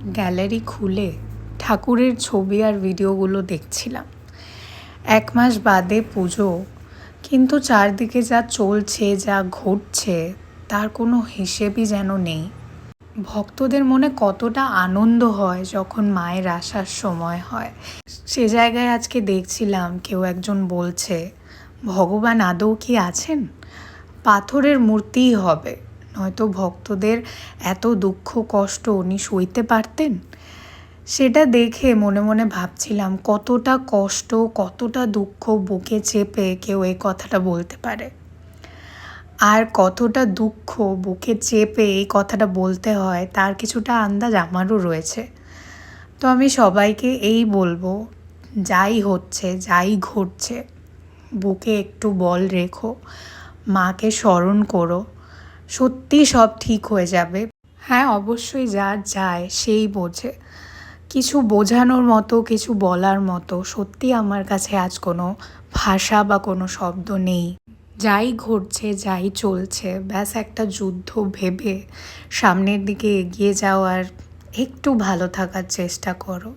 Gallery খুলে ঠাকুরের ছবি আর ভিডিওগুলো দেখছিলাম। 1 মাস বাদে পুজো, কিন্তু চারদিকে যা চলছে, যা ঘটছে তার কোনো হিসেবই যেন নেই। ভক্তদের মনে কতটা আনন্দ হয় যখন মায়ের আসার সময় হয়। সে জায়গায় আজকে দেখছিলাম কেউ একজন বলছে, ভগবান আদৌ কি আছেন? পাথরের মূর্তিই হবে, নয়তো ভক্তদের এত দুঃখ কষ্ট উনি সইতে পারতেন? সেটা দেখে মনে মনে ভাবছিলাম কতটা কষ্ট, কতটা দুঃখ বুকে চেপে কেউ এই কথাটা বলতে পারে, আর কতটা দুঃখ বুকে চেপে এই কথাটা বলতে হয় তার কিছুটা আন্দাজ আমারও রয়েছে। তো আমি সবাইকে এই বলবো, যাই হচ্ছে, যাই ঘটছে, বুকে একটু বল রেখো, মাকে স্মরণ করো, সত্যি সব ঠিক হয়ে যাবে। হ্যাঁ, অবশ্যই যার যায় সেই বোঝে। কিছু বোঝানোর মতো, কিছু বলার মতো সত্যি আমার কাছে আজ কোনো ভাষা বা কোনো শব্দ নেই। যাই ঘটছে, যাই চলছে, ব্যাস একটা যুদ্ধ ভেবে সামনের দিকে এগিয়ে যাওয়ার, একটু ভালো থাকার চেষ্টা করো।